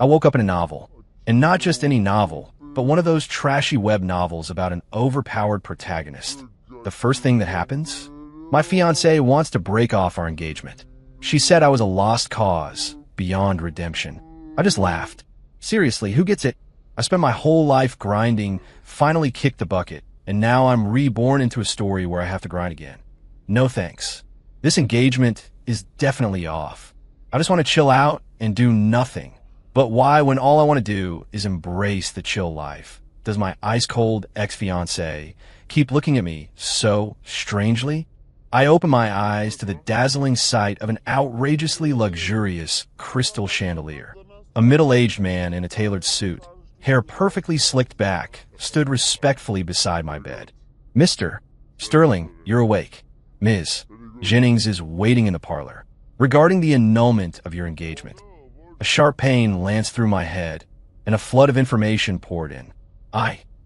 I woke up in a novel. And not just any novel, but one of those trashy web novels about an overpowered protagonist. The first thing that happens? My fiancée wants to break off our engagement. She said I was a lost cause, beyond redemption. I just laughed. Seriously, who gets it? I spent my whole life grinding, finally kicked the bucket, and now I'm reborn into a story where I have to grind again. No thanks. This engagement is definitely off. I just want to chill out and do nothing. But why, when all I want to do is embrace the chill life, does my ice-cold ex-fiancé keep looking at me so strangely? I open my eyes to the dazzling sight of an outrageously luxurious crystal chandelier. A middle-aged man in a tailored suit, hair perfectly slicked back, stood respectfully beside my bed. Mr. Sterling, you're awake. Ms. Jennings is waiting in the parlor. Regarding the annulment of your engagement. A sharp pain lanced through my head, and a flood of information poured in.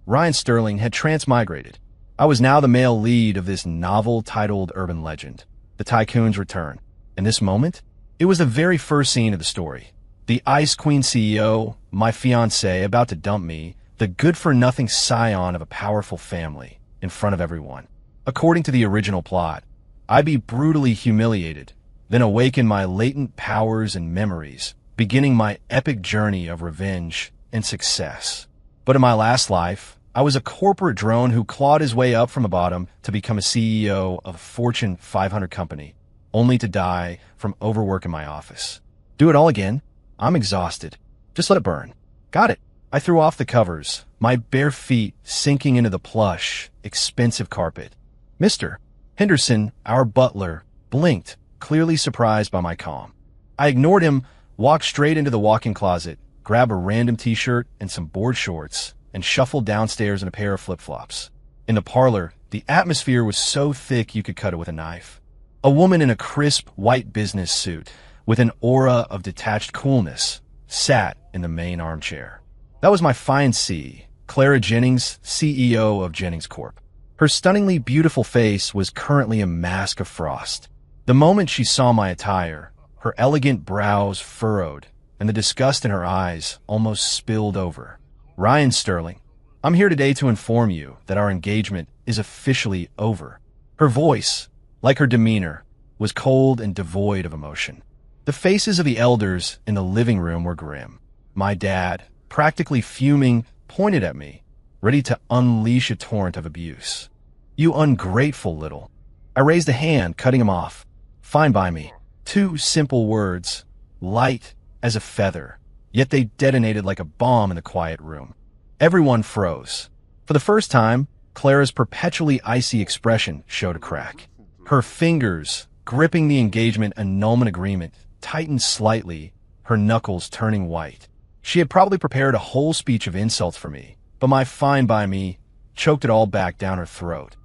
Ryan Sterling, had transmigrated. I was now the male lead of this novel-titled urban legend, The Tycoon's Return. In this moment, it was the very first scene of the story. The Ice Queen CEO, my fiancé, about to dump me, the good-for-nothing scion of a powerful family, in front of everyone. According to the original plot, I'd be brutally humiliated, then awaken my latent powers and memories, beginning my epic journey of revenge and success. But in my last life, I was a corporate drone who clawed his way up from the bottom to become a CEO of a Fortune 500 company, only to die from overwork in my office. Do it all again? I'm exhausted. Just let it burn. Got it. I threw off the covers, my bare feet sinking into the plush, expensive carpet. Mr. Henderson, our butler, blinked, clearly surprised by my calm. I ignored him, walked straight into the walk-in closet, grabbed a random t-shirt and some board shorts, and shuffled downstairs in a pair of flip-flops. In the parlor, the atmosphere was so thick you could cut it with a knife. A woman in a crisp, white business suit, with an aura of detached coolness, sat in the main armchair. That was my fiancée, Clara Jennings, CEO of Jennings Corp. Her stunningly beautiful face was currently a mask of frost. The moment she saw my attire, her elegant brows furrowed, and the disgust in her eyes almost spilled over. Ryan Sterling, I'm here today to inform you that our engagement is officially over. Her voice, like her demeanor, was cold and devoid of emotion. The faces of the elders in the living room were grim. My dad, practically fuming, pointed at me, ready to unleash a torrent of abuse. You ungrateful little. I raised a hand, cutting him off. Fine by me. 2 simple words, light as a feather, yet they detonated like a bomb in the quiet room. Everyone froze. For the first time, Clara's perpetually icy expression showed a crack. Her fingers, gripping the engagement annulment agreement, tightened slightly, her knuckles turning white. She had probably prepared a whole speech of insults for me, but my fine by me choked it all back down her throat.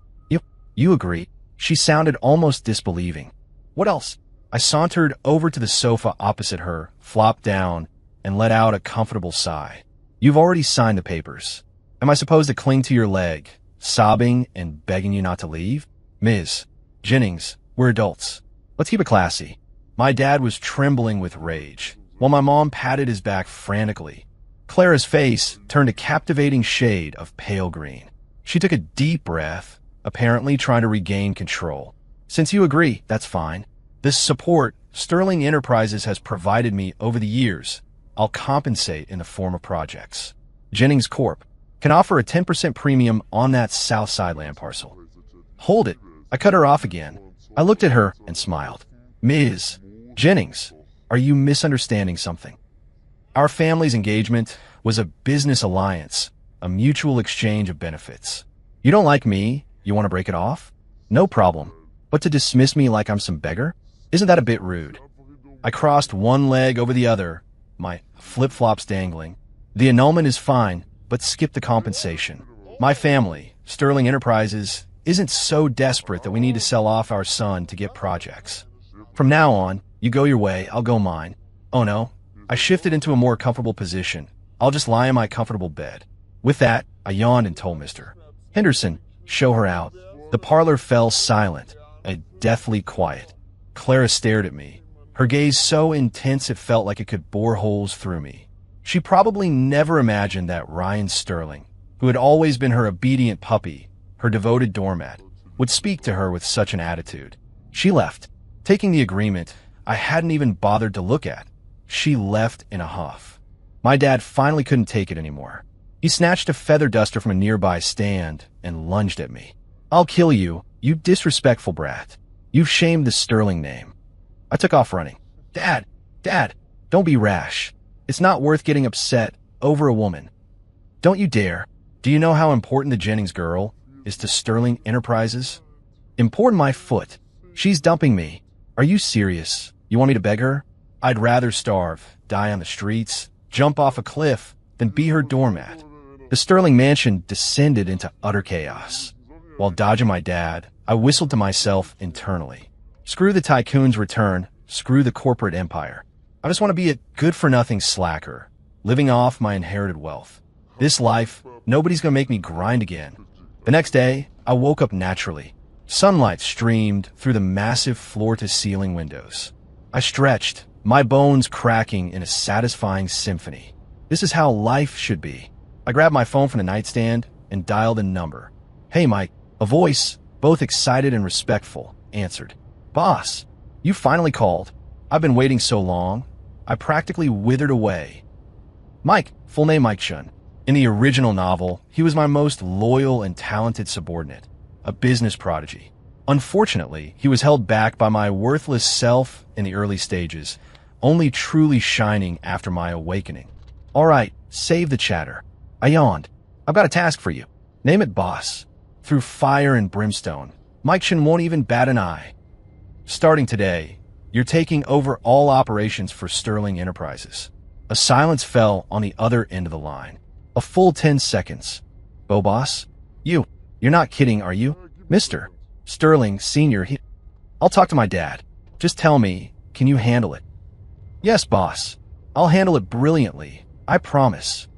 You agree? She sounded almost disbelieving. What else? I sauntered over to the sofa opposite her, flopped down, and let out a comfortable sigh. You've already signed the papers. Am I supposed to cling to your leg, sobbing and begging you not to leave? Ms. Jennings, we're adults. Let's keep it classy. My dad was trembling with rage, while my mom patted his back frantically. Clara's face turned a captivating shade of pale green. She took a deep breath, apparently trying to regain control. Since you agree, that's fine. This support Sterling Enterprises has provided me over the years, I'll compensate in the form of projects. Jennings Corp. can offer a 10% premium on that south side land parcel. Hold it. I cut her off again. I looked at her and smiled. Ms. Jennings, are you misunderstanding something? Our family's engagement was a business alliance, a mutual exchange of benefits. You don't like me? You want to break it off? No problem. But to dismiss me like I'm some beggar? Isn't that a bit rude? I crossed one leg over the other, my flip-flops dangling. The annulment is fine, but skip the compensation. My family, Sterling Enterprises, isn't so desperate that we need to sell off our son to get projects. From now on, you go your way, I'll go mine. Oh no, I shifted into a more comfortable position. I'll just lie in my comfortable bed. With that, I yawned and told Mr. Henderson, show her out. The parlor fell silent, a deathly quiet. Clara stared at me, her gaze so intense it felt like it could bore holes through me. She probably never imagined that Ryan Sterling, who had always been her obedient puppy, her devoted doormat, would speak to her with such an attitude. She left, taking the agreement I hadn't even bothered to look at. She left in a huff. My dad finally couldn't take it anymore. He snatched a feather duster from a nearby stand and lunged at me. "I'll kill you, you disrespectful brat. You've shamed the Sterling name." I took off running. Dad, don't be rash. It's not worth getting upset over a woman. Don't you dare. Do you know how important the Jennings girl is to Sterling Enterprises? Important my foot. She's dumping me. Are you serious? You want me to beg her? I'd rather starve, die on the streets, jump off a cliff, than be her doormat. The Sterling mansion descended into utter chaos. While dodging my dad, I whistled to myself internally. Screw the tycoon's return, screw the corporate empire. I just want to be a good-for-nothing slacker, living off my inherited wealth. This life, nobody's gonna make me grind again. The next day, I woke up naturally. Sunlight streamed through the massive floor-to-ceiling windows. I stretched, my bones cracking in a satisfying symphony. This is how life should be. I grabbed my phone from the nightstand and dialed a number. "Hey, Mike," a voice, both excited and respectful, answered. "Boss, you finally called. I've been waiting so long. I practically withered away." Mike, full name Mike Shun. In the original novel, he was my most loyal and talented subordinate, a business prodigy. Unfortunately, he was held back by my worthless self in the early stages, only truly shining after my awakening. "All right, save the chatter." I yawned. "I've got a task for you. Name it, boss." Through fire and brimstone, Mike Shin won't even bat an eye. "Starting today, you're taking over all operations for Sterling Enterprises." A silence fell on the other end of the line. A full 10 seconds. "Bo boss? You're not kidding, are you? Mr. Sterling Sr. I'll talk to my dad. Just tell me, can you handle it?" "Yes, boss. I'll handle it brilliantly. I promise."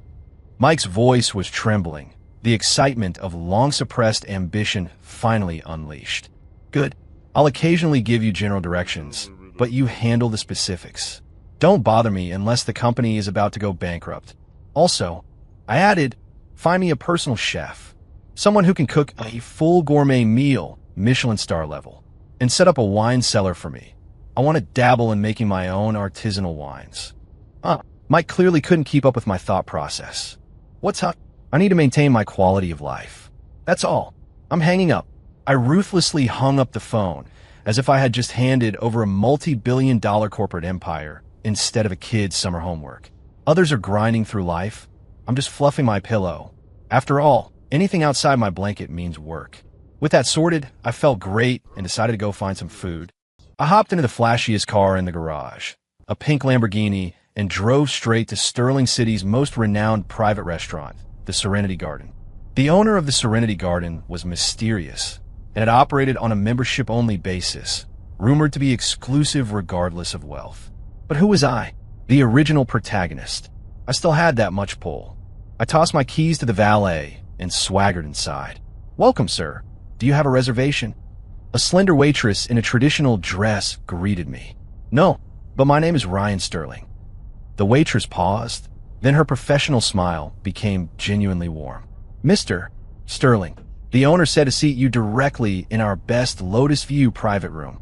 Mike's voice was trembling, the excitement of long-suppressed ambition finally unleashed. "Good. I'll occasionally give you general directions, but you handle the specifics. Don't bother me unless the company is about to go bankrupt. Also," I added, "find me a personal chef, someone who can cook a full gourmet meal, Michelin star level, and set up a wine cellar for me. I want to dabble in making my own artisanal wines." Mike clearly couldn't keep up with my thought process. "What's up? I need to maintain my quality of life. That's all. I'm hanging up." I ruthlessly hung up the phone, as if I had just handed over a multi-billion-dollar corporate empire instead of a kid's summer homework. Others are grinding through life. I'm just fluffing my pillow. After all, anything outside my blanket means work. With that sorted, I felt great and decided to go find some food. I hopped into the flashiest car in the garage, a pink Lamborghini, and drove straight to Sterling City's most renowned private restaurant, the Serenity Garden. The owner of the Serenity Garden was mysterious, and it operated on a membership-only basis, rumored to be exclusive regardless of wealth. But who was I? The original protagonist. I still had that much pull. I tossed my keys to the valet and swaggered inside. "Welcome, sir. Do you have a reservation?" A slender waitress in a traditional dress greeted me. "No, but my name is Ryan Sterling." The waitress paused, then her professional smile became genuinely warm. "Mr. Sterling, the owner said to seat you directly in our best Lotus View private room."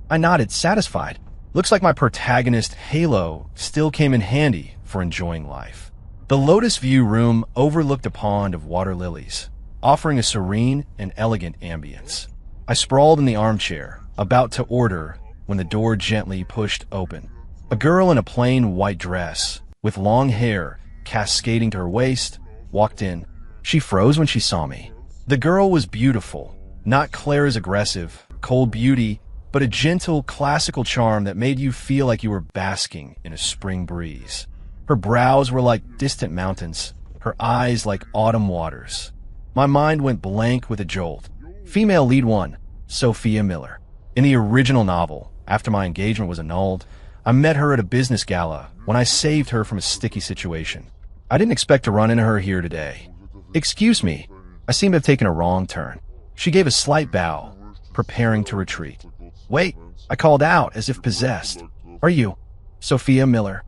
I nodded, satisfied. Looks like my protagonist halo still came in handy for enjoying life. The Lotus View room overlooked a pond of water lilies, offering a serene and elegant ambience. I sprawled in the armchair, about to order, when the door gently pushed open. A girl in a plain white dress, with long hair cascading to her waist, walked in. She froze when she saw me. The girl was beautiful, not Claire's aggressive, cold beauty, but a gentle, classical charm that made you feel like you were basking in a spring breeze. Her brows were like distant mountains, her eyes like autumn waters. My mind went blank with a jolt. Female lead one, Sophia Miller. In the original novel, after my engagement was annulled, I met her at a business gala when I saved her from a sticky situation. I didn't expect to run into her here today. "Excuse me, I seem to have taken a wrong turn." She gave a slight bow, preparing to retreat. "Wait," I called out as if possessed. "Are you Sophia Miller?"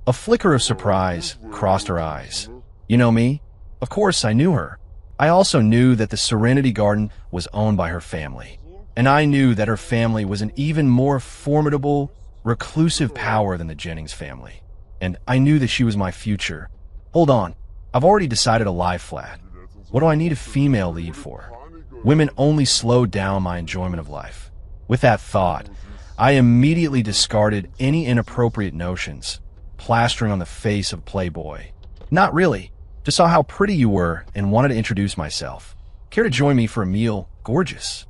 A flicker of surprise crossed her eyes. You know me? Of course, I knew her. I also knew that the Serenity Garden was owned by her family. And I knew that her family was an even more formidable, reclusive power than the Jennings family. And I knew that she was my future. Hold on. I've already decided to lie flat. What do I need a female lead for? Women only slow down my enjoyment of life. With that thought, I immediately discarded any inappropriate notions, plastering on the face of Playboy. Not really. Just saw how pretty you were and wanted to introduce myself. Care to join me for a meal? Gorgeous.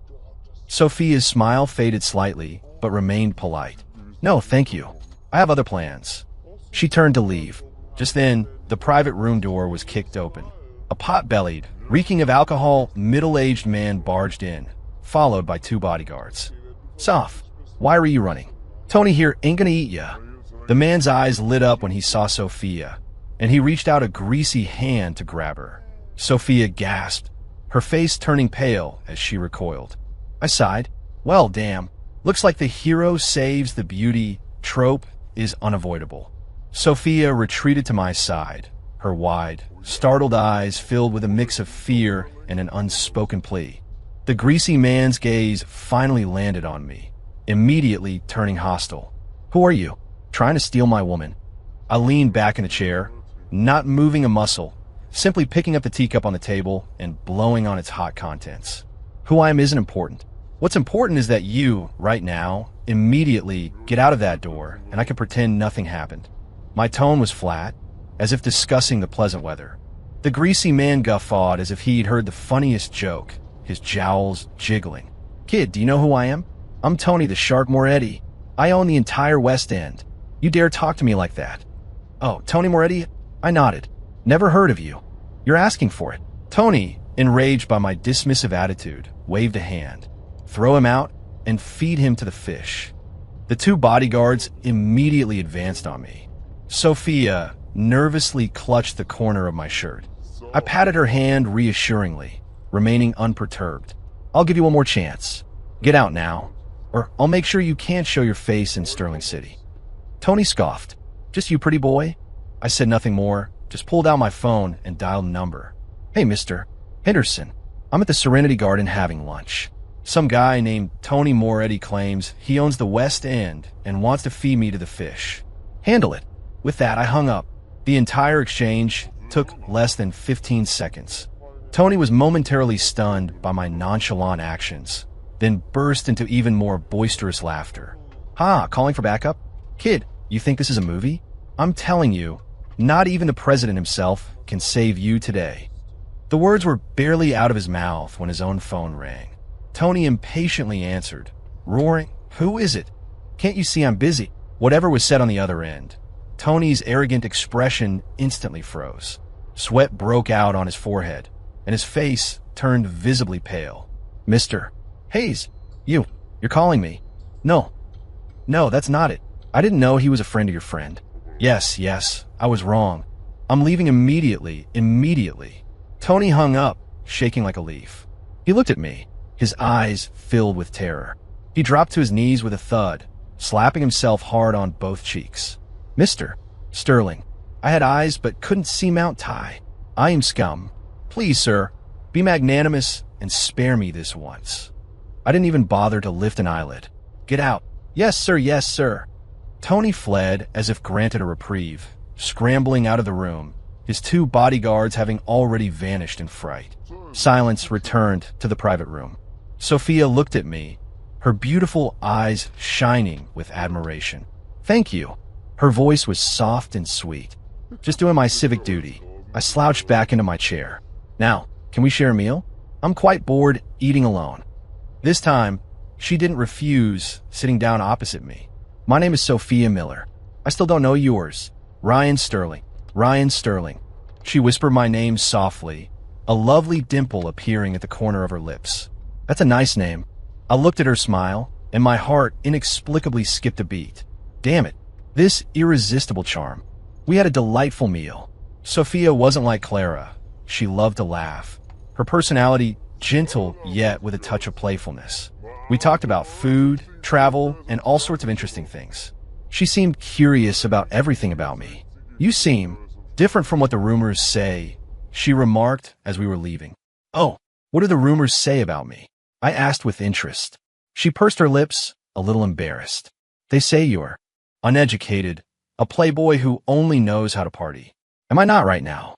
Sophia's smile faded slightly, but remained polite. No, thank you. I have other plans. She turned to leave. Just then, the private room door was kicked open. A pot-bellied, reeking of alcohol, middle-aged man barged in, followed by 2 bodyguards. Soph, why were you running? Tony here ain't gonna eat ya. The man's eyes lit up when he saw Sophia, and he reached out a greasy hand to grab her. Sophia gasped, her face turning pale as she recoiled. I sighed. Well, damn. Looks like the hero saves the beauty trope is unavoidable. Sophia retreated to my side, her wide, startled eyes filled with a mix of fear and an unspoken plea. The greasy man's gaze finally landed on me, immediately turning hostile. Who are you? Trying to steal my woman? I leaned back in the chair, not moving a muscle, simply picking up the teacup on the table and blowing on its hot contents. Who I am isn't important. What's important is that you, right now, immediately get out of that door and I can pretend nothing happened. My tone was flat, as if discussing the pleasant weather. The greasy man guffawed as if he'd heard the funniest joke, his jowls jiggling. Kid, do you know who I am? I'm Tony the Shark Moretti. I own the entire West End. You dare talk to me like that? Oh, Tony Moretti? I nodded. Never heard of you. You're asking for it. Tony, enraged by my dismissive attitude, waved a hand. Throw him out and feed him to the fish. The 2 bodyguards immediately advanced on me. Sophia nervously clutched the corner of my shirt. I patted her hand reassuringly, remaining unperturbed. I'll give you one more chance. Get out now, or I'll make sure you can't show your face in Sterling City. Tony scoffed. Just you, pretty boy? I said nothing more, just pulled out my phone and dialed a number. Hey, Mr. Henderson, I'm at the Serenity Garden having lunch. Some guy named Tony Moretti claims he owns the West End and wants to feed me to the fish. Handle it. With that, I hung up. The entire exchange took less than 15 seconds. Tony was momentarily stunned by my nonchalant actions, then burst into even more boisterous laughter. Ha, calling for backup? Kid, you think this is a movie? I'm telling you, not even the president himself can save you today. The words were barely out of his mouth when his own phone rang. Tony impatiently answered, roaring, Who is it? Can't you see I'm busy? Whatever was said on the other end, Tony's arrogant expression instantly froze. Sweat broke out on his forehead, and his face turned visibly pale. Mr. Hayes, you're calling me. No, that's not it. I didn't know he was a friend of your friend. Yes, I was wrong. I'm leaving immediately. Tony hung up, shaking like a leaf. He looked at me, his eyes filled with terror. He dropped to his knees with a thud, slapping himself hard on both cheeks. Mr. Sterling, I had eyes but couldn't see Mount Ty. I am scum. Please, sir, be magnanimous and spare me this once. I didn't even bother to lift an eyelid. Get out. Yes, sir. Tony fled as if granted a reprieve, scrambling out of the room, his 2 bodyguards having already vanished in fright. Silence returned to the private room. Sophia looked at me, her beautiful eyes shining with admiration. Thank you. Her voice was soft and sweet. Just doing my civic duty. I slouched back into my chair. Now, can we share a meal? I'm quite bored eating alone. This time, she didn't refuse, sitting down opposite me. My name is Sophia Miller. I still don't know yours. Ryan Sterling. She whispered my name softly, a lovely dimple appearing at the corner of her lips. That's a nice name. I looked at her smile, and my heart inexplicably skipped a beat. Damn it. This irresistible charm. We had a delightful meal. Sophia wasn't like Clara. She loved to laugh. Her personality, gentle yet with a touch of playfulness. We talked about food, travel, and all sorts of interesting things. She seemed curious about everything about me. You seem different from what the rumors say, she remarked as we were leaving. Oh, what do the rumors say about me? I asked with interest. She pursed her lips, a little embarrassed. They say you're uneducated, a playboy who only knows how to party. Am I not right now?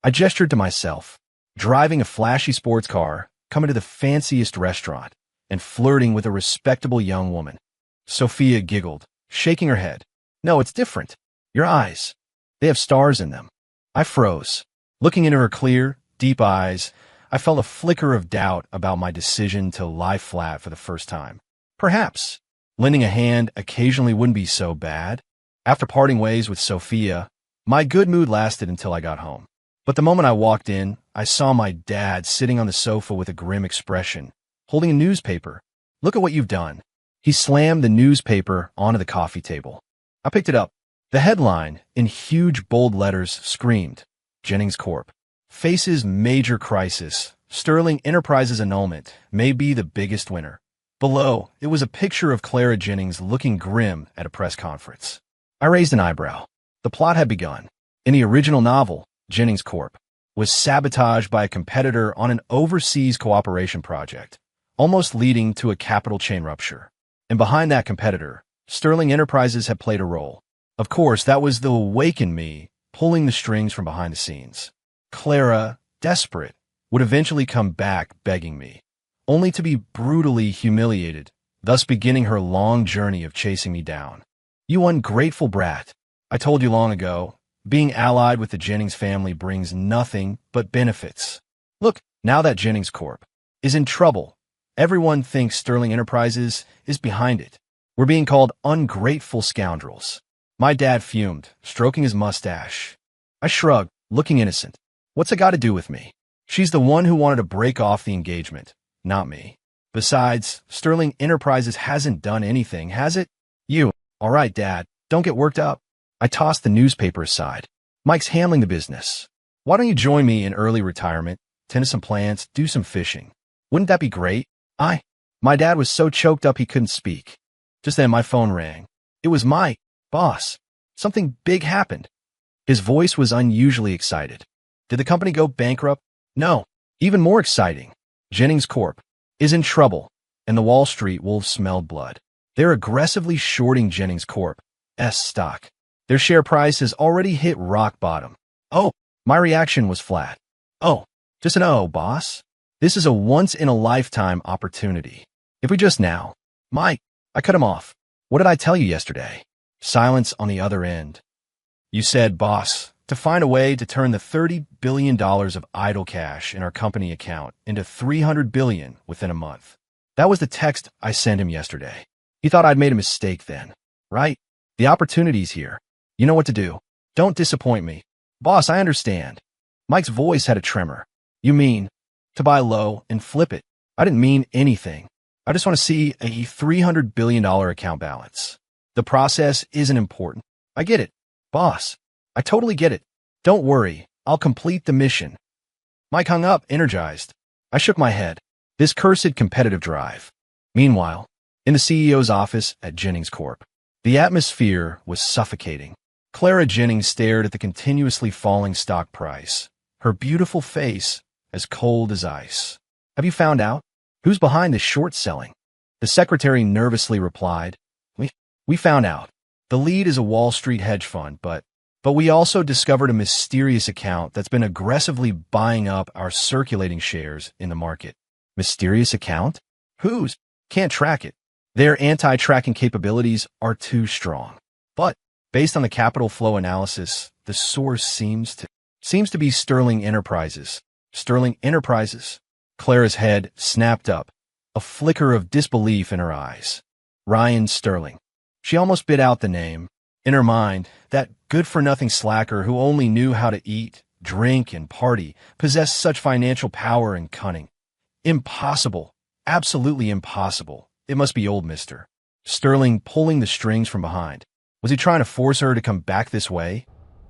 I gestured to myself, driving a flashy sports car, coming to the fanciest restaurant, and flirting with a respectable young woman. Sophia giggled, shaking her head. No, it's different. Your eyes. They have stars in them. I froze. Looking into her clear, deep eyes, I felt a flicker of doubt about my decision to lie flat for the first time. Perhaps lending a hand occasionally wouldn't be so bad. After parting ways with Sophia, my good mood lasted until I got home. But the moment I walked in, I saw my dad sitting on the sofa with a grim expression, holding a newspaper. Look at what you've done. He slammed the newspaper onto the coffee table. I picked it up. The headline, in huge bold letters, screamed, Jennings Corp. Faces major crisis. Sterling Enterprises annulment may be the biggest winner. Below, it was a picture of Clara Jennings looking grim at a press conference. I raised an eyebrow. The plot had begun. In the original novel, Jennings Corp. was sabotaged by a competitor on an overseas cooperation project, almost leading to a capital chain rupture. And behind that competitor, Sterling Enterprises had played a role. Of course, that was the awakened me, pulling the strings from behind the scenes. Clara, desperate, would eventually come back begging me, only to be brutally humiliated, thus beginning her long journey of chasing me down. You ungrateful brat. I told you long ago, being allied with the Jennings family brings nothing but benefits. Look, now that Jennings Corp. is in trouble, everyone thinks Sterling Enterprises is behind it. We're being called ungrateful scoundrels. My dad fumed, stroking his mustache. I shrugged, looking innocent. What's it got to do with me? She's the one who wanted to break off the engagement, not me. Besides, Sterling Enterprises hasn't done anything, has it? You. All right, Dad, don't get worked up. I tossed the newspaper aside. Mike's handling the business. Why don't you join me in early retirement, tend to some plants, do some fishing? Wouldn't that be great? My dad was so choked up he couldn't speak. Just then my phone rang. It was Mike. Boss, something big happened. His voice was unusually excited. Did the company go bankrupt? No. Even more exciting. Jennings Corp. is in trouble, and the Wall Street wolves smelled blood. They're aggressively shorting Jennings Corp.'s stock. Their share price has already hit rock bottom. Oh, my reaction was flat. Oh, just an oh, boss. This is a once-in-a-lifetime opportunity. If we just now. Mike, I cut him off. What did I tell you yesterday? Silence on the other end. You said, boss, to find a way to turn the $30 billion of idle cash in our company account into $300 billion within a month. That was the text I sent him yesterday. He thought I'd made a mistake then, right? The opportunity's here. You know what to do. Don't disappoint me. Boss, I understand. Mike's voice had a tremor. You mean to buy low and flip it? I didn't mean anything. I just want to see a $300 billion account balance. The process isn't important. I get it. Boss, I totally get it. Don't worry. I'll complete the mission. Mike hung up, energized. I shook my head. This cursed competitive drive. Meanwhile, in the CEO's office at Jennings Corp., the atmosphere was suffocating. Clara Jennings stared at the continuously falling stock price, her beautiful face as cold as ice. Have you found out? Who's behind this short selling? The secretary nervously replied, We found out. The lead is a Wall Street hedge fund, but we also discovered a mysterious account that's been aggressively buying up our circulating shares in the market. Mysterious account? Whose? Can't track it. Their anti-tracking capabilities are too strong. But based on the capital flow analysis, the source seems to be Sterling Enterprises. Sterling Enterprises? Clara's head snapped up, a flicker of disbelief in her eyes. Ryan Sterling. She almost bit out the name. In her mind, that good-for-nothing slacker who only knew how to eat, drink, and party possessed such financial power and cunning. Impossible. Absolutely impossible. It must be old Mr. Sterling pulling the strings from behind. Was he trying to force her to come back this way?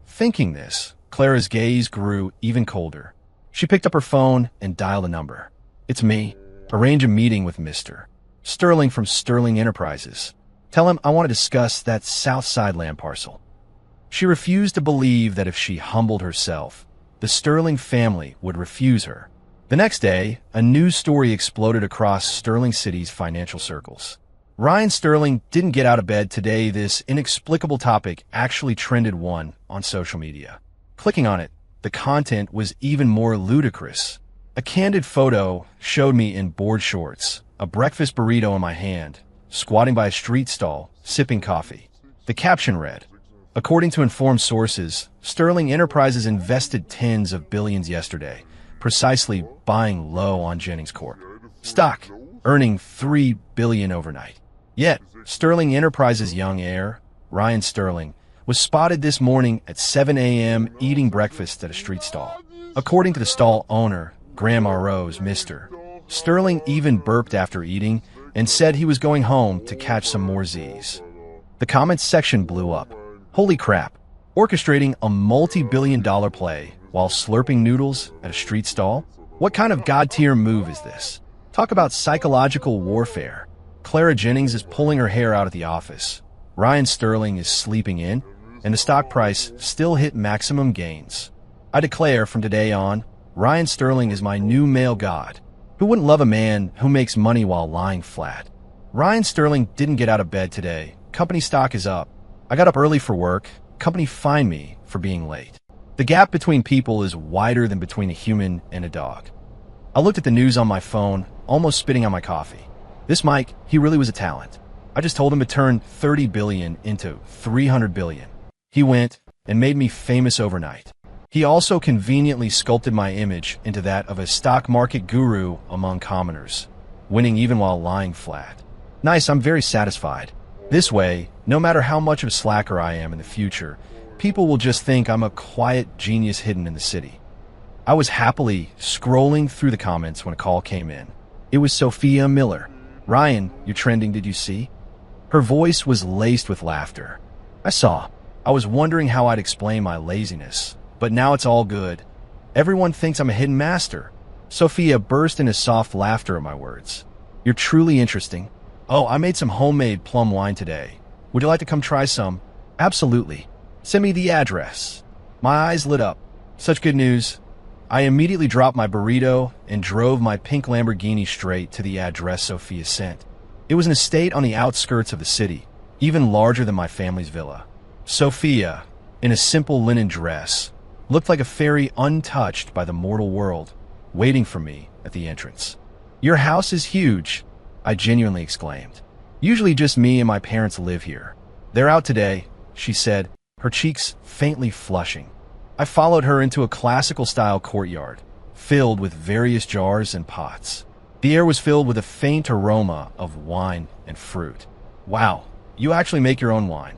Thinking this, Clara's gaze grew even colder. She picked up her phone and dialed a number. It's me. Arrange a meeting with Mr. Sterling from Sterling Enterprises. Tell him I want to discuss that South Side land parcel. She refused to believe that if she humbled herself, the Sterling family would refuse her. The next day, a news story exploded across Sterling City's financial circles. Ryan Sterling didn't get out of bed today. This inexplicable topic actually trended one on social media. Clicking on it, the content was even more ludicrous. A candid photo showed me in board shorts, a breakfast burrito in my hand, squatting by a street stall, sipping coffee. The caption read, "According to informed sources, Sterling Enterprises invested tens of billions yesterday, precisely buying low on Jennings Corp. Stock, earning $3 billion overnight." Yet, Sterling Enterprises' young heir, Ryan Sterling, was spotted this morning at 7 a.m. eating breakfast at a street stall. According to the stall owner, Grandma Rose, Mr. Sterling even burped after eating and said he was going home to catch some more Z's. The comments section blew up. Holy crap, orchestrating a multi-billion-dollar play while slurping noodles at a street stall? What kind of god-tier move is this? Talk about psychological warfare. Clara Jennings is pulling her hair out at the office. Ryan Sterling is sleeping in, and the stock price still hit maximum gains. I declare from today on, Ryan Sterling is my new male god. Who wouldn't love a man who makes money while lying flat? Ryan Sterling didn't get out of bed today. Company stock is up. I got up early for work. Company fined me for being late. The gap between people is wider than between a human and a dog. I looked at the news on my phone, almost spitting on my coffee. This Mike, he really was a talent. I just told him to turn 30 billion into 300 billion. He went and made me famous overnight. He also conveniently sculpted my image into that of a stock market guru among commoners, winning even while lying flat. Nice, I'm very satisfied. This way, no matter how much of a slacker I am in the future, people will just think I'm a quiet genius hidden in the city. I was happily scrolling through the comments when a call came in. It was Sophia Miller. "Ryan, you're trending, did you see?" Her voice was laced with laughter. I saw. I was wondering how I'd explain my laziness, but now it's all good. Everyone thinks I'm a hidden master. Sophia burst into soft laughter at my words. "You're truly interesting. Oh, I made some homemade plum wine today. Would you like to come try some?" "Absolutely. Send me the address." My eyes lit up. Such good news. I immediately dropped my burrito and drove my pink Lamborghini straight to the address Sophia sent. It was an estate on the outskirts of the city, even larger than my family's villa. Sophia, in a simple linen dress, looked like a fairy untouched by the mortal world, waiting for me at the entrance. "Your house is huge," I genuinely exclaimed. "Usually just me and my parents live here. They're out today," she said, her cheeks faintly flushing. I followed her into a classical-style courtyard, filled with various jars and pots. The air was filled with a faint aroma of wine and fruit. "Wow, you actually make your own wine."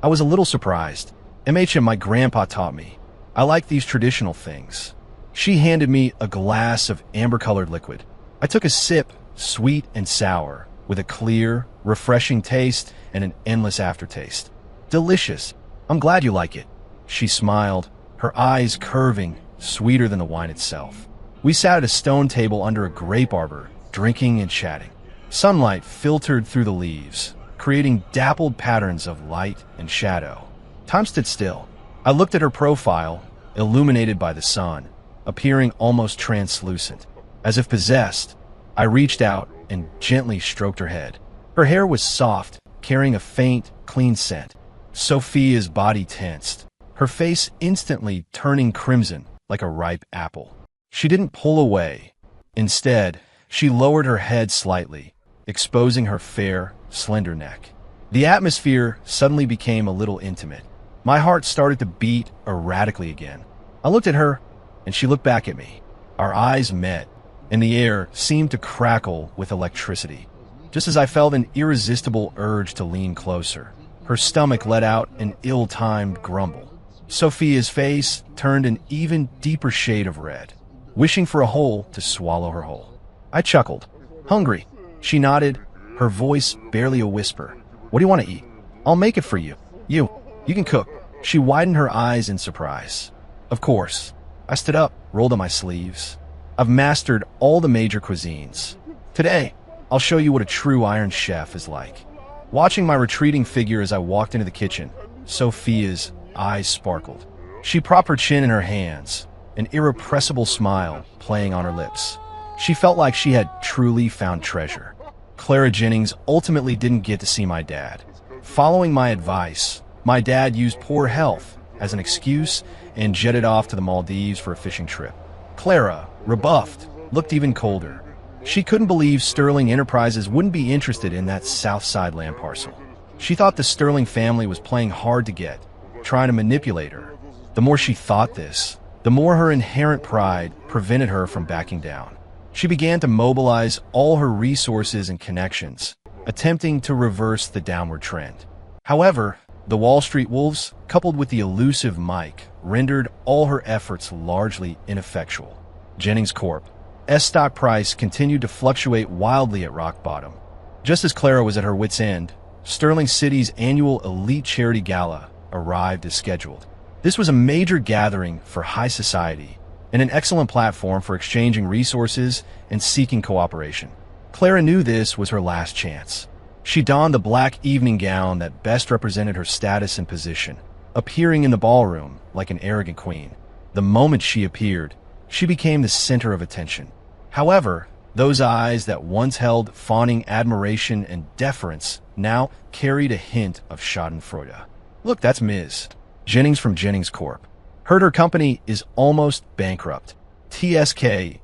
I was a little surprised. MHM, my grandpa taught me. I like these traditional things. She handed me a glass of amber-colored liquid. I took a sip, sweet and sour, with a clear, refreshing taste and an endless aftertaste. "Delicious. I'm glad you like it." She smiled, her eyes curving, sweeter than the wine itself. We sat at a stone table under a grape arbor, drinking and chatting. Sunlight filtered through the leaves, creating dappled patterns of light and shadow. Time stood still. I looked at her profile, illuminated by the sun, appearing almost translucent. As if possessed, I reached out and gently stroked her head. Her hair was soft, carrying a faint, clean scent. Sophia's body tensed, her face instantly turning crimson like a ripe apple. She didn't pull away. Instead, she lowered her head slightly, exposing her fair, slender neck. The atmosphere suddenly became a little intimate. My heart started to beat erratically again. I looked at her, and she looked back at me. Our eyes met, and the air seemed to crackle with electricity. Just as I felt an irresistible urge to lean closer, her stomach let out an ill-timed grumble. Sophia's face turned an even deeper shade of red, wishing for a hole to swallow her whole. I chuckled. "Hungry?" She nodded, her voice barely a whisper. "What do you want to eat?" "I'll make it for you." You can cook." She widened her eyes in surprise. "Of course." I stood up, rolled up my sleeves. "I've mastered all the major cuisines. Today, I'll show you what a true Iron Chef is like." Watching my retreating figure as I walked into the kitchen, Sophia's eyes sparkled. She propped her chin in her hands, an irrepressible smile playing on her lips. She felt like she had truly found treasure. Clara Jennings ultimately didn't get to see my dad. Following my advice, my dad used poor health as an excuse and jetted off to the Maldives for a fishing trip. Clara, rebuffed, looked even colder. She couldn't believe Sterling Enterprises wouldn't be interested in that Southside land parcel. She thought the Sterling family was playing hard to get, trying to manipulate her. The more she thought this, the more her inherent pride prevented her from backing down. She began to mobilize all her resources and connections, attempting to reverse the downward trend. However, the Wall Street wolves, coupled with the elusive Mike, rendered all her efforts largely ineffectual. Jennings Corp.'s stock price continued to fluctuate wildly at rock bottom. Just as Clara was at her wit's end, Sterling City's annual elite charity gala arrived as scheduled. This was a major gathering for high society and an excellent platform for exchanging resources and seeking cooperation. Clara knew this was her last chance. She donned the black evening gown that best represented her status and position, appearing in the ballroom like an arrogant queen. The moment she appeared, she became the center of attention. However, those eyes that once held fawning admiration and deference now carried a hint of schadenfreude. Look, that's Ms. Jennings from Jennings Corp. Heard her company is almost bankrupt. TSK,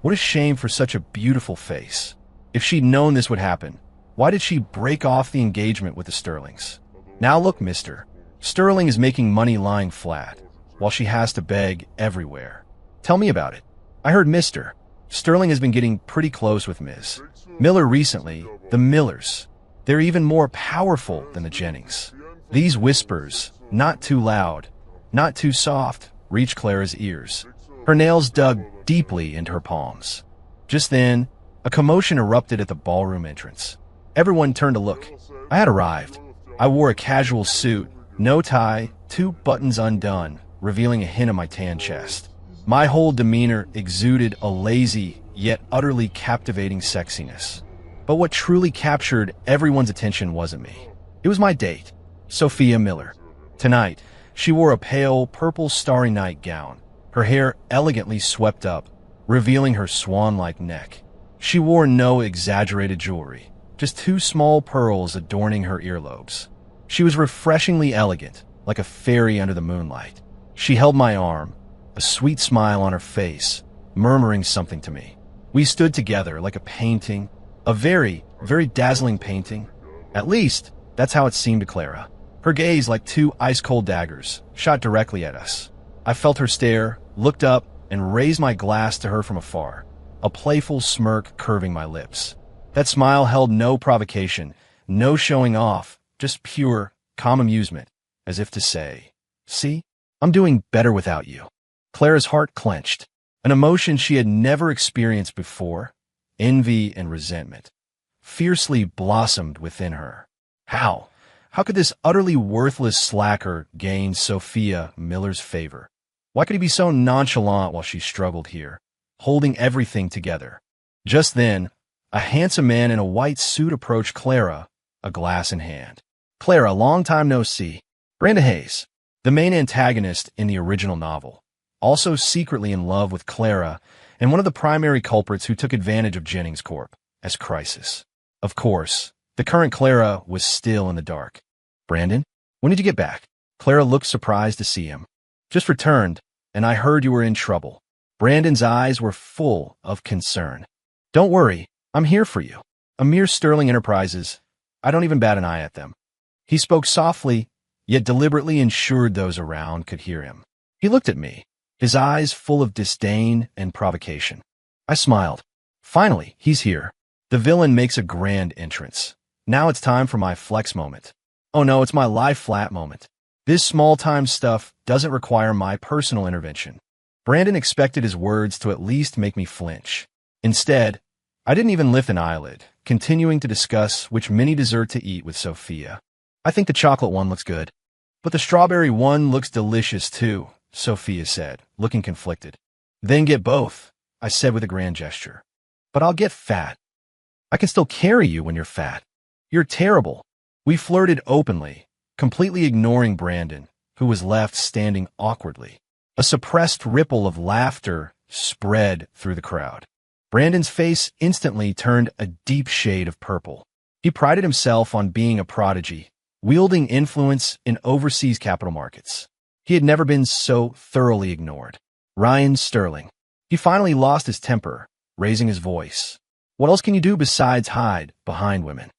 what a shame for such a beautiful face. If she'd known this would happen, why did she break off the engagement with the Sterlings? Now look, mister. Sterling is making money lying flat, while she has to beg everywhere. Tell me about it. I heard Mr. Sterling has been getting pretty close with Ms. Miller recently. The Millers. They're even more powerful than the Jennings. These whispers, not too loud, not too soft, reached Clara's ears. Her nails dug deeply into her palms. Just then, a commotion erupted at the ballroom entrance. Everyone turned to look. I had arrived. I wore a casual suit, no tie, 2 buttons undone, revealing a hint of my tan chest. My whole demeanor exuded a lazy, yet utterly captivating sexiness. But what truly captured everyone's attention wasn't me. It was my date, Sophia Miller. Tonight, she wore a pale purple starry night gown, her hair elegantly swept up, revealing her swan-like neck. She wore no exaggerated jewelry, just 2 small pearls adorning her earlobes. She was refreshingly elegant, like a fairy under the moonlight. She held my arm, a sweet smile on her face, murmuring something to me. We stood together like a painting, a very, very dazzling painting. At least, that's how it seemed to Clara. Her gaze, like 2 ice-cold daggers, shot directly at us. I felt her stare, looked up, and raised my glass to her from afar, a playful smirk curving my lips. That smile held no provocation, no showing off, just pure, calm amusement, as if to say, "See, I'm doing better without you." Clara's heart clenched. An emotion she had never experienced before, envy and resentment, fiercely blossomed within her. How? How could this utterly worthless slacker gain Sophia Miller's favor? Why could he be so nonchalant while she struggled here, holding everything together? Just then, a handsome man in a white suit approached Clara, a glass in hand. Clara, long time no see. Brandon Hayes, the main antagonist in the original novel, also secretly in love with Clara and one of the primary culprits who took advantage of Jennings Corp. As Crisis. Of course, the current Clara was still in the dark. Brandon, when did you get back? Clara looked surprised to see him. Just returned, and I heard you were in trouble. Brandon's eyes were full of concern. Don't worry, I'm here for you. A mere Sterling Enterprises. I don't even bat an eye at them. He spoke softly, yet deliberately ensured those around could hear him. He looked at me, his eyes full of disdain and provocation. I smiled. Finally, he's here. The villain makes a grand entrance. Now it's time for my flex moment. Oh no, it's my lie flat moment. This small-time stuff doesn't require my personal intervention. Brandon expected his words to at least make me flinch. Instead, I didn't even lift an eyelid, continuing to discuss which mini dessert to eat with Sophia. I think the chocolate one looks good. But the strawberry one looks delicious too, Sophia said, looking conflicted. Then get both, I said with a grand gesture. But I'll get fat. I can still carry you when you're fat. You're terrible. We flirted openly, completely ignoring Brandon, who was left standing awkwardly. A suppressed ripple of laughter spread through the crowd. Brandon's face instantly turned a deep shade of purple. He prided himself on being a prodigy, wielding influence in overseas capital markets. He had never been so thoroughly ignored. Ryan Sterling. He finally lost his temper, raising his voice. What else can you do besides hide behind women?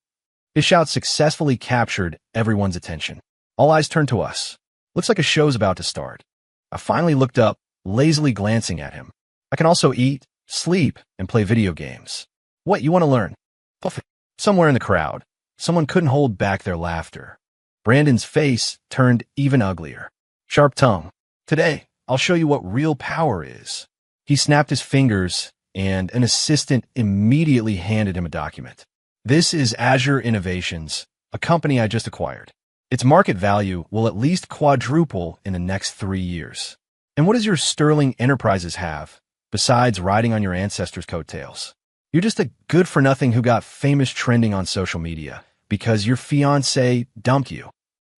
His shout successfully captured everyone's attention. All eyes turned to us. Looks like a show's about to start. I finally looked up, lazily glancing at him. I can also eat, sleep, and play video games. What, you want to learn? Somewhere in the crowd, someone couldn't hold back their laughter. Brandon's face turned even uglier. Sharp tongue. Today, I'll show you what real power is. He snapped his fingers, and an assistant immediately handed him a document. This is Azure Innovations, a company I just acquired. Its market value will at least quadruple in the next 3 years. And what does your Sterling Enterprises have, besides riding on your ancestors' coattails? You're just a good-for-nothing who got famous trending on social media because your fiancé dumped you.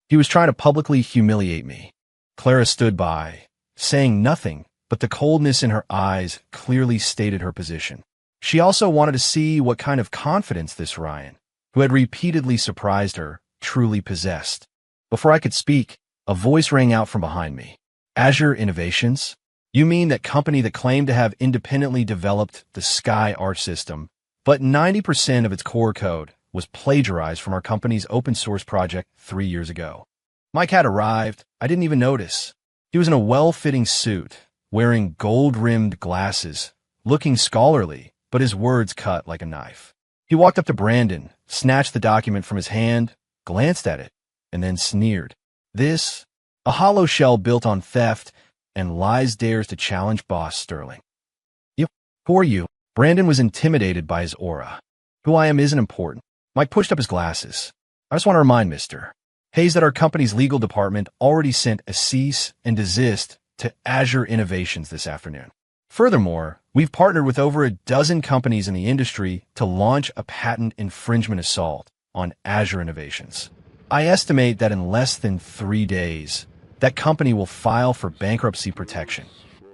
He was trying to publicly humiliate me. Clara stood by, saying nothing, but the coldness in her eyes clearly stated her position. She also wanted to see what kind of confidence this Ryan, who had repeatedly surprised her, truly possessed. Before I could speak, a voice rang out from behind me. Azure Innovations? You mean that company that claimed to have independently developed the Sky Art system, but 90% of its core code was plagiarized from our company's open source project 3 years ago. Mike had arrived. I didn't even notice. He was in a well-fitting suit, wearing gold-rimmed glasses, looking scholarly, but his words cut like a knife. He walked up to Brandon, snatched the document from his hand, glanced at it, and then sneered. This? A hollow shell built on theft and lies dares to challenge boss Sterling. You? Who are you? Brandon was intimidated by his aura. Who I am isn't important. Mike pushed up his glasses. I just want to remind Mr. Hayes that our company's legal department already sent a cease and desist to Azure Innovations this afternoon. Furthermore, we've partnered with over a dozen companies in the industry to launch a patent infringement assault on Azure Innovations. I estimate that in less than 3 days, that company will file for bankruptcy protection.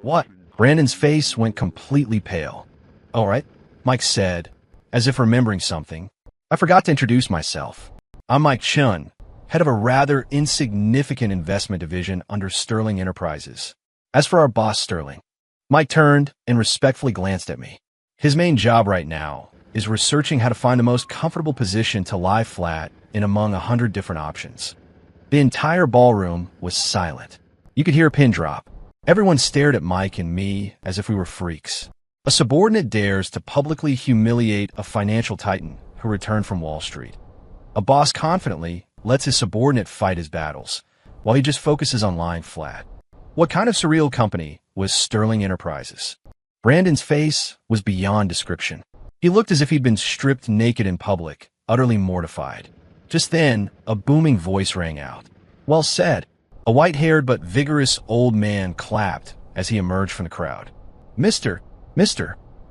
What? Brandon's face went completely pale. All right, Mike said, as if remembering something. I forgot to introduce myself. I'm Mike Chun, head of a rather insignificant investment division under Sterling Enterprises. As for our boss, Sterling, Mike turned and respectfully glanced at me. His main job right now is researching how to find the most comfortable position to lie flat in among 100 different options. The entire ballroom was silent. You could hear a pin drop. Everyone stared at Mike and me as if we were freaks. A subordinate dares to publicly humiliate a financial titan who returned from Wall Street. A boss confidently lets his subordinate fight his battles, while he just focuses on lying flat. What kind of surreal company was Sterling Enterprises? Brandon's face was beyond description. He looked as if he'd been stripped naked in public, utterly mortified. Just then, a booming voice rang out. Well said. A white-haired but vigorous old man clapped as he emerged from the crowd. Mr.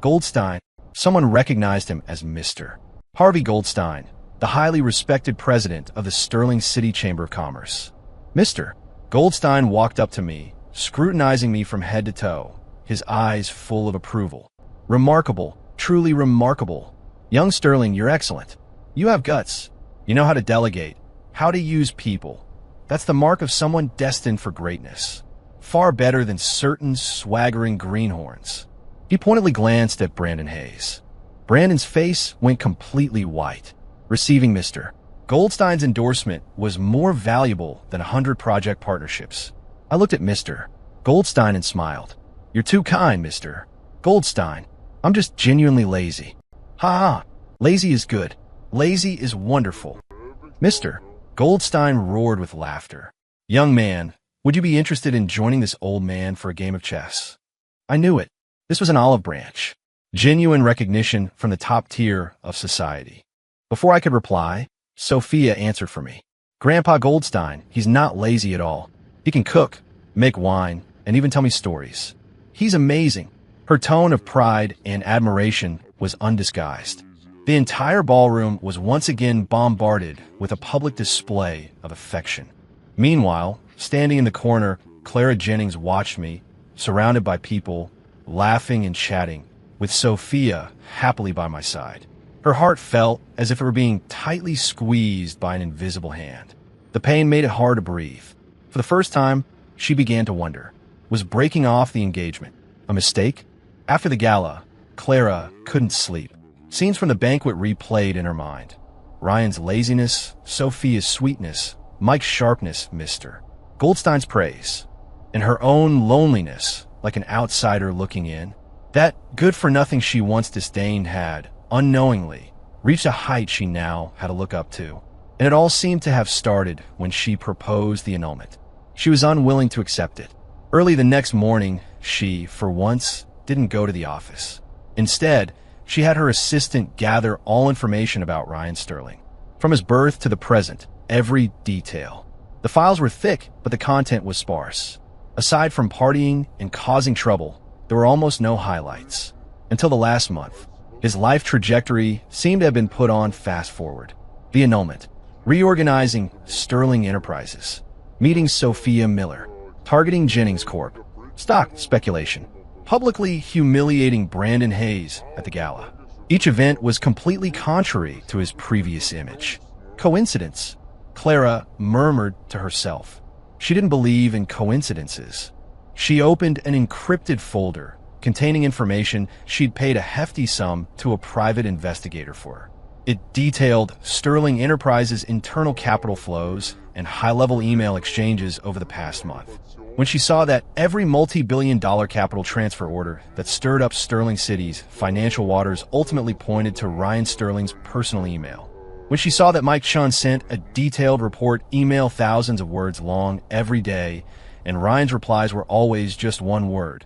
Goldstein. Someone recognized him as Mr. Harvey Goldstein, the highly respected president of the Sterling City Chamber of Commerce. Mr. Goldstein walked up to me, scrutinizing me from head to toe, his eyes full of approval. Remarkable, truly remarkable. Young Sterling, you're excellent. You have guts. You know how to delegate, how to use people. That's the mark of someone destined for greatness. Far better than certain swaggering greenhorns. He pointedly glanced at Brandon Hayes. Brandon's face went completely white. Receiving Mr. Goldstein's endorsement was more valuable than 100 project partnerships. I looked at Mr. Goldstein and smiled. You're too kind, Mr. Goldstein. I'm just genuinely lazy. Ha ha. Lazy is good. Lazy is wonderful. Mr. Goldstein roared with laughter. Young man, would you be interested in joining this old man for a game of chess? I knew it. This was an olive branch. Genuine recognition from the top tier of society. Before I could reply, Sophia answered for me. Grandpa Goldstein, he's not lazy at all. He can cook, make wine, and even tell me stories. He's amazing. Her tone of pride and admiration was undisguised. The entire ballroom was once again bombarded with a public display of affection. Meanwhile, standing in the corner, Clara Jennings watched me, surrounded by people, laughing and chatting, with Sophia happily by my side. Her heart felt as if it were being tightly squeezed by an invisible hand. The pain made it hard to breathe. For the first time, she began to wonder, was breaking off the engagement a mistake? After the gala, Clara couldn't sleep. Scenes from the banquet replayed in her mind. Ryan's laziness, Sophia's sweetness, Mike's sharpness missed her. Goldstein's praise, and her own loneliness, like an outsider looking in. That good-for-nothing she once disdained had, unknowingly, reached a height she now had to look up to. And it all seemed to have started when she proposed the annulment. She was unwilling to accept it. Early the next morning, she, for once, didn't go to the office. Instead, she had her assistant gather all information about Ryan Sterling. From his birth to the present, every detail. The files were thick, but the content was sparse. Aside from partying and causing trouble, there were almost no highlights. Until the last month, his life trajectory seemed to have been put on fast forward. The annulment, reorganizing Sterling Enterprises, meeting Sophia Miller, targeting Jennings Corp, stock speculation, publicly humiliating Brandon Hayes at the gala. Each event was completely contrary to his previous image. Coincidence? Clara murmured to herself. She didn't believe in coincidences. She opened an encrypted folder containing information she'd paid a hefty sum to a private investigator for. It detailed Sterling Enterprises' internal capital flows and high-level email exchanges over the past month. When she saw that every multi-billion-dollar capital transfer order that stirred up Sterling City's financial waters ultimately pointed to Ryan Sterling's personal email. When she saw that Mike Chun sent a detailed report email thousands of words long every day, and Ryan's replies were always just one word,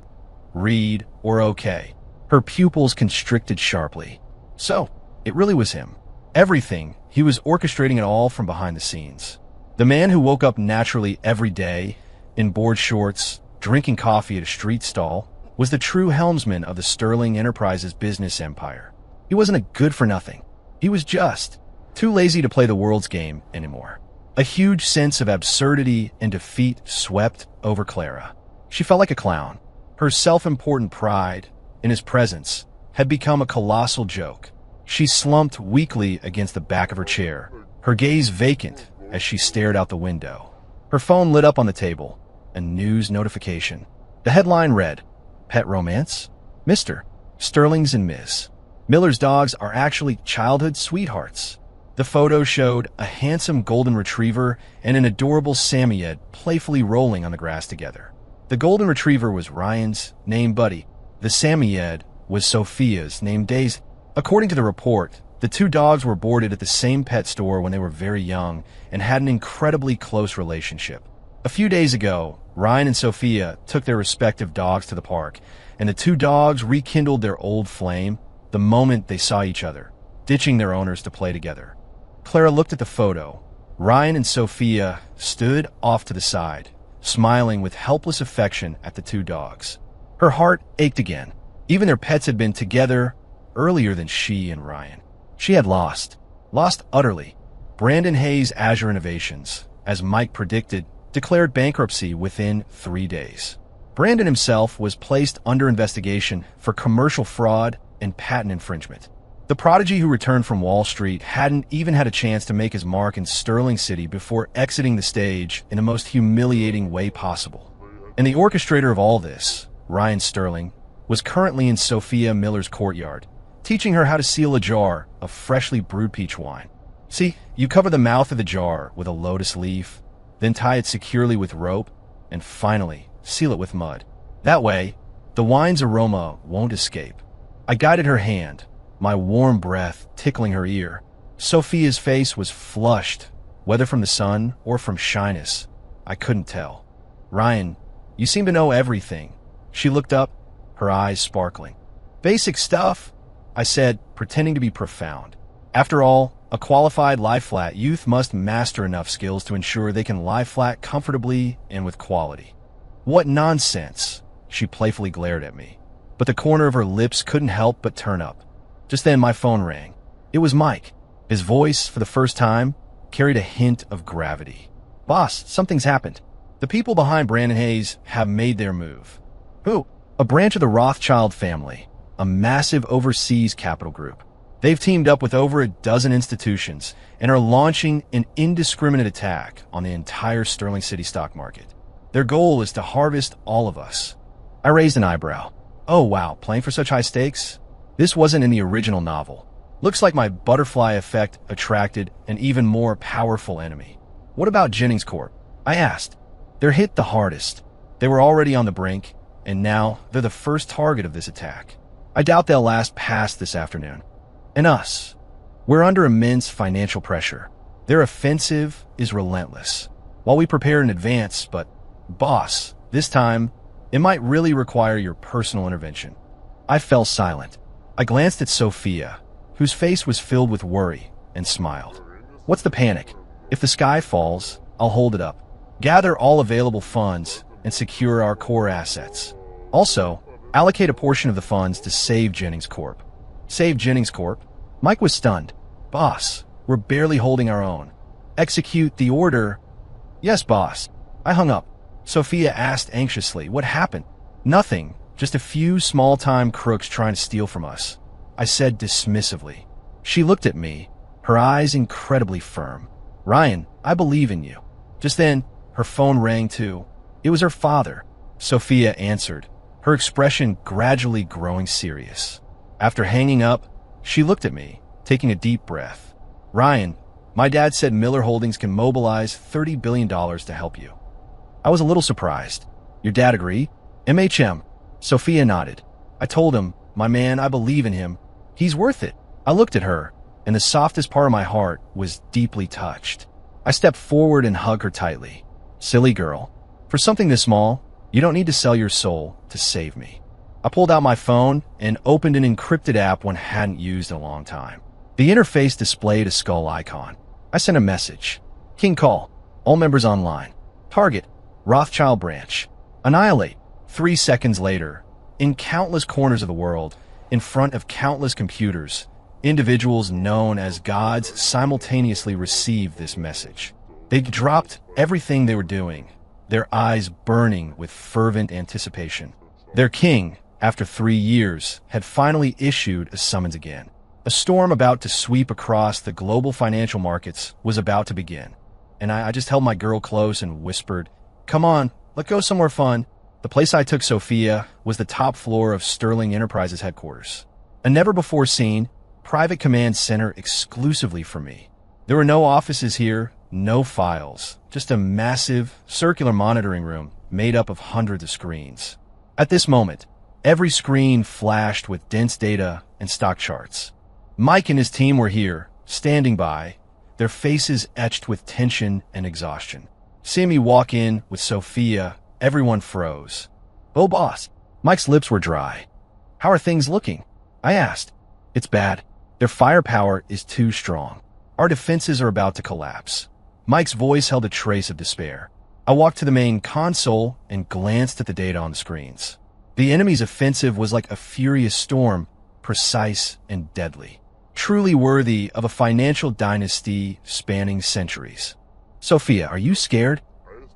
read or okay, her pupils constricted sharply. So, it really was him. Everything. He was orchestrating it all from behind the scenes. The man who woke up naturally every day, in board shorts, drinking coffee at a street stall, was the true helmsman of the Sterling Enterprises business empire. He wasn't a good-for-nothing. He was just too lazy to play the world's game anymore. A huge sense of absurdity and defeat swept over Clara. She felt like a clown. Her self-important pride, in his presence, had become a colossal joke. She slumped weakly against the back of her chair, her gaze vacant as she stared out the window. Her phone lit up on the table, a news notification. The headline read, "Pet romance? Mr. Sterling's and Ms. Miller's dogs are actually childhood sweethearts." The photo showed a handsome golden retriever and an adorable Samoyed playfully rolling on the grass together. The golden retriever was Ryan's, named Buddy. The Samoyed was Sophia's, named Daisy. According to the report, the two dogs were boarded at the same pet store when they were very young and had an incredibly close relationship. A few days ago, Ryan and Sophia took their respective dogs to the park, and the two dogs rekindled their old flame the moment they saw each other, ditching their owners to play together. Clara looked at the photo. Ryan and Sophia stood off to the side, smiling with helpless affection at the two dogs. Her heart ached again. Even their pets had been together earlier than she and Ryan. She had lost utterly. Brandon Hayes Azure Innovations, as Mike predicted, declared bankruptcy within 3 days. Brandon himself was placed under investigation for commercial fraud and patent infringement. The prodigy who returned from Wall Street hadn't even had a chance to make his mark in Sterling City before exiting the stage in the most humiliating way possible. And the orchestrator of all this, Ryan Sterling, was currently in Sophia Miller's courtyard, teaching her how to seal a jar of freshly brewed peach wine. See, you cover the mouth of the jar with a lotus leaf, then tie it securely with rope, and finally seal it with mud. That way, the wine's aroma won't escape. I guided her hand, my warm breath tickling her ear. Sophia's face was flushed, whether from the sun or from shyness. I couldn't tell. "Ryan, you seem to know everything." She looked up, her eyes sparkling. "Basic stuff," I said, pretending to be profound. After all, a qualified lie-flat youth must master enough skills to ensure they can lie flat comfortably and with quality. "What nonsense," she playfully glared at me. But the corner of her lips couldn't help but turn up. Just then my phone rang. It was Mike. His voice, for the first time, carried a hint of gravity. "Boss, something's happened. The people behind Brandon Hayes have made their move." "Who?" "A branch of the Rothschild family, a massive overseas capital group. They've teamed up with over a dozen institutions and are launching an indiscriminate attack on the entire Sterling City stock market. Their goal is to harvest all of us." I raised an eyebrow. "Oh wow, playing for such high stakes?" This wasn't in the original novel. Looks like my butterfly effect attracted an even more powerful enemy. "What about Jennings Corp?" I asked. "They're hit the hardest. They were already on the brink, and now they're the first target of this attack. I doubt they'll last past this afternoon. And us. We're under immense financial pressure. Their offensive is relentless. While we prepare in advance, but, boss, this time, it might really require your personal intervention." I fell silent. I glanced at Sophia, whose face was filled with worry, and smiled. "What's the panic? If the sky falls, I'll hold it up. Gather all available funds and secure our core assets. Also, allocate a portion of the funds to save Jennings Corp." "Save Jennings Corp?" Mike was stunned. "Boss, we're barely holding our own." "Execute the order." "Yes, boss." I hung up. Sophia asked anxiously, "What happened?" "Nothing, just a few small-time crooks trying to steal from us," I said dismissively. She looked at me, her eyes incredibly firm. "Ryan, I believe in you." Just then, her phone rang too. It was her father. Sophia answered, her expression gradually growing serious. After hanging up, she looked at me, taking a deep breath. "Ryan, my dad said Miller Holdings can mobilize $30 billion to help you." I was a little surprised. "Your dad agree?" "MHM." Sophia nodded. I told him, "My man, I believe in him. He's worth it." I looked at her, and the softest part of my heart was deeply touched. I stepped forward and hugged her tightly. "Silly girl. For something this small, you don't need to sell your soul to save me." I pulled out my phone and opened an encrypted app one hadn't used in a long time. The interface displayed a skull icon. I sent a message. "King call. All members online. Target. Rothschild branch. Annihilate." 3 seconds later, in countless corners of the world, in front of countless computers, individuals known as gods simultaneously received this message. They dropped everything they were doing, their eyes burning with fervent anticipation. Their king, after 3 years, had finally issued a summons again. A storm about to sweep across the global financial markets was about to begin. And I just held my girl close and whispered, "Come on, let's go somewhere fun." The place I took Sophia was the top floor of Sterling Enterprises headquarters. A never-before-seen, private command center exclusively for me. There were no offices here, no files, just a massive, circular monitoring room made up of hundreds of screens. At this moment, every screen flashed with dense data and stock charts. Mike and his team were here, standing by, their faces etched with tension and exhaustion. Seeing me walk in with Sophia, everyone froze. "Oh, boss." Mike's lips were dry. "How are things looking?" I asked. "It's bad. Their firepower is too strong. Our defenses are about to collapse." Mike's voice held a trace of despair. I walked to the main console and glanced at the data on the screens. The enemy's offensive was like a furious storm, precise and deadly. Truly worthy of a financial dynasty spanning centuries. "Sophia, are you scared?"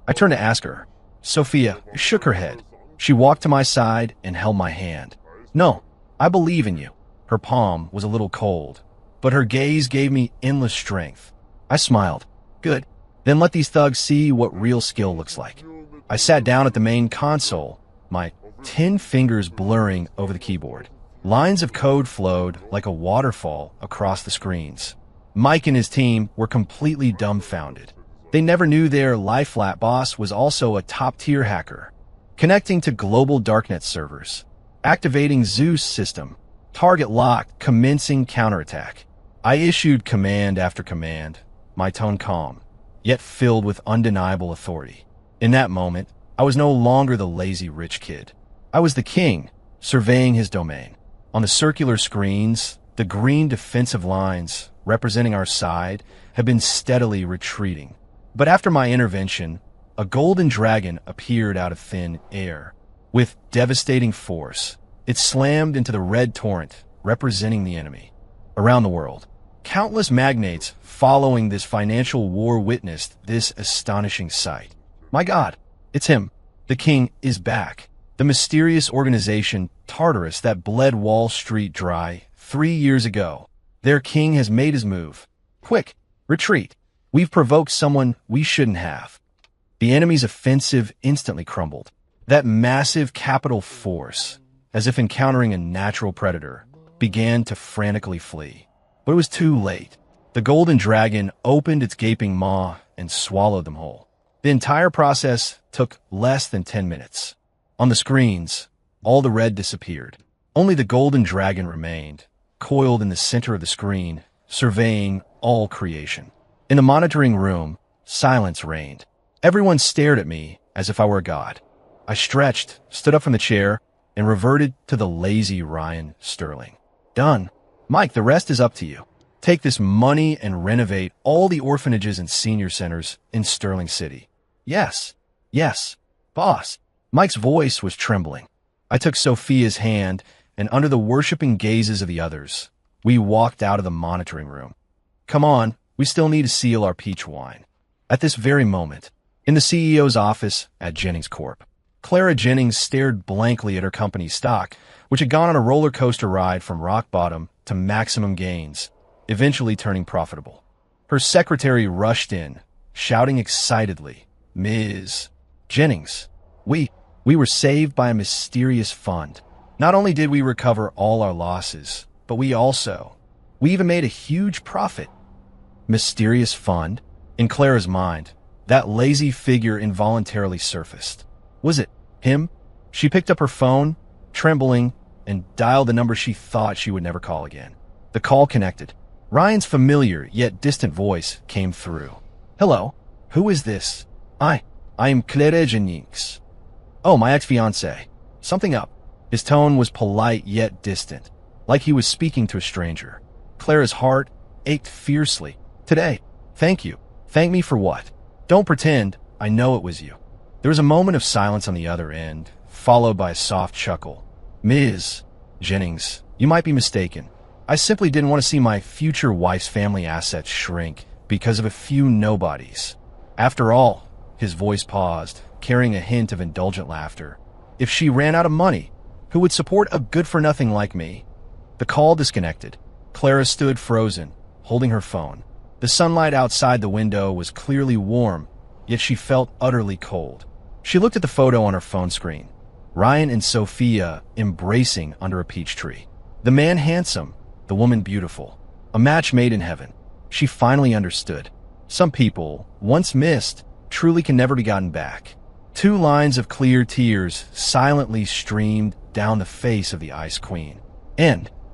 I turned to ask her. Sophia shook her head. She walked to my side and held my hand. "No, I believe in you." Her palm was a little cold, but her gaze gave me endless strength. I smiled. "Good. Then let these thugs see what real skill looks like." I sat down at the main console, my 10 fingers blurring over the keyboard. Lines of code flowed like a waterfall across the screens. Mike and his team were completely dumbfounded. They never knew their lie-flat boss was also a top-tier hacker. Connecting to global darknet servers. Activating Zeus system. Target locked, commencing counterattack. I issued command after command, my tone calm, yet filled with undeniable authority. In that moment, I was no longer the lazy rich kid. I was the king, surveying his domain. On the circular screens, the green defensive lines, representing our side, had been steadily retreating. But after my intervention, a golden dragon appeared out of thin air. With devastating force, it slammed into the red torrent, representing the enemy. Around the world, Countless magnates following this financial war witnessed this astonishing sight. My God, it's him. The king is back. The mysterious organization Tartarus that bled Wall Street dry 3 years ago. Their king has made his move. Quick, retreat. We've provoked someone we shouldn't have. The enemy's offensive instantly crumbled. That massive capital force, as if encountering a natural predator, began to frantically flee. But it was too late. The golden dragon opened its gaping maw and swallowed them whole. The entire process took less than 10 minutes. On the screens, all the red disappeared. Only the golden dragon remained, coiled in the center of the screen, surveying all creation. In the monitoring room, silence reigned. Everyone stared at me as if I were a god. I stretched, stood up from the chair, and reverted to the lazy Ryan Sterling. Done. Mike, the rest is up to you. Take this money and renovate all the orphanages and senior centers in Sterling City. Yes, boss. Mike's voice was trembling. I took Sophia's hand, and under the worshiping gazes of the others, we walked out of the monitoring room. Come on, we still need to seal our peach wine. At this very moment, in the CEO's office at Jennings Corp, Clara Jennings stared blankly at her company's stock, which had gone on a roller coaster ride from rock bottom to maximum gains, eventually turning profitable. Her secretary rushed in, shouting excitedly, "Ms. Jennings, we were saved by a mysterious fund. Not only did we recover all our losses, but we even made a huge profit." Mysterious fund? In Clara's mind, that lazy figure involuntarily surfaced. Was it him? She picked up her phone, trembling, and dialed the number she thought she would never call again. The call connected. Ryan's familiar yet distant voice came through. "Hello, who is this?" I am Clara Jennings." "Oh, my ex-fiancé. Something up." His tone was polite yet distant, like he was speaking to a stranger. Clara's heart ached fiercely. "Today. Thank you. Thank me for what? Don't pretend I know it was you." There was a moment of silence on the other end, followed by a soft chuckle. "Ms. Jennings, you might be mistaken. I simply didn't want to see my future wife's family assets shrink because of a few nobodies. After all," his voice paused, carrying a hint of indulgent laughter, "if she ran out of money, who would support a good-for-nothing like me?" The call disconnected. Clara stood frozen, holding her phone. The sunlight outside the window was clearly warm, yet she felt utterly cold. She looked at the photo on her phone screen. Ryan and Sophia embracing under a peach tree. The man handsome, the woman beautiful. A match made in heaven. She finally understood. Some people, once missed, truly can never be gotten back. 2 lines of clear tears silently streamed down the face of the Ice Queen. End.